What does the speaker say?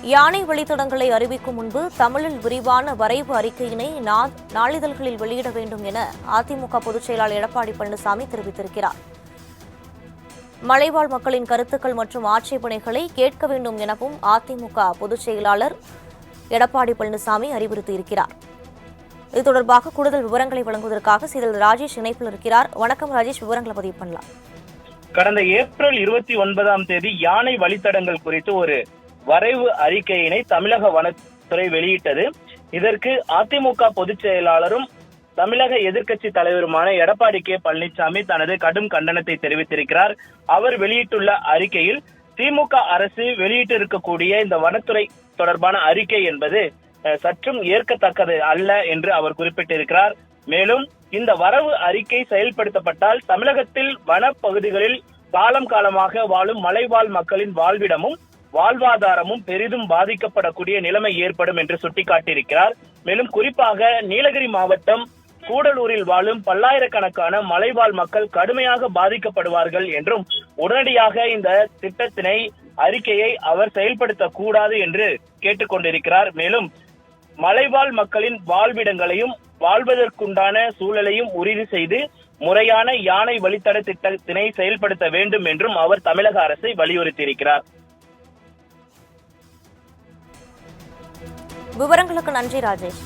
யானை வழித்தடங்களை அறிவிக்கும் முன்பு தமிழில் விரிவான வரைவு அறிக்கையினை நாளிதழ்களில் வெளியிட வேண்டும் என அதிமுக பொதுச் செயலாளர் எடப்பாடி பழனிசாமி தெரிவித்திருக்கிறார். மலைவாழ் மக்களின் கருத்துக்கள் மற்றும் ஆட்சேபனைகளை கேட்க வேண்டும் எனவும் அதிமுக பொதுச் செயலாளர் எடப்பாடி பழனிசாமி அறிவுறுத்தியிருக்கிறார். இது தொடர்பாக கூடுதல் விவரங்களை வழங்குவதற்காக செய்தியாளர் ராஜேஷ் இணைப்பில் இருக்கிறார். வணக்கம் ராஜேஷ், விவரங்களை பதிவு பண்ணலாம். கடந்த ஏப்ரல் 29 யானை வழித்தடங்கள் குறித்து ஒரு வரைவு அறிக்கையினை தமிழக வனத்துறை வெளியிட்டது. இதற்கு அதிமுக பொதுச் செயலாளரும் தமிழக எதிர்க்கட்சி தலைவருமான எடப்பாடி பழனிசாமி தனது கடும் கண்டனத்தை தெரிவித்திருக்கிறார். அவர் வெளியிட்டுள்ள அறிக்கையில் திமுக அரசு வெளியிட்டிருக்கக்கூடிய இந்த வனத்துறை தொடர்பான அறிக்கை என்பது சற்றும் ஏற்கத்தக்கது அல்ல என்று அவர் குறிப்பிட்டிருக்கிறார். மேலும் இந்த வரவு அறிக்கை செயல்படுத்தப்பட்டால் தமிழகத்தில் வனப்பகுதிகளில் காலம் காலமாக வாழும் மலைவாழ் மக்களின் வாழ்விடமும் வாழ்வாதாரமும் பெரிதும் பாதிக்கப்படக்கூடிய நிலைமை ஏற்படும் என்று சுட்டிக்காட்டியிருக்கிறார். மேலும் குறிப்பாக நீலகிரி மாவட்டம் கூடலூரில் வாழும் பல்லாயிரக்கணக்கான மலைவாழ் மக்கள் கடுமையாக பாதிக்கப்படுவார்கள் என்றும் உடனடியாக இந்த திட்டத்தினை அறிக்கையை அவர் செயல்படுத்தக்கூடாது என்று கேட்டுக்கொண்டிருக்கிறார். மேலும் மலைவாழ் மக்களின் வாழ்விடங்களையும் வாழ்வதற்குண்டான சூழலையும் உறுதி செய்து முறையான யானை வழித்தட திட்டத்தினை செயல்படுத்த வேண்டும் என்றும் அவர் தமிழக அரசை வலியுறுத்தியிருக்கிறார். விவரங்களுக்கு நன்றி ராஜேஷ்.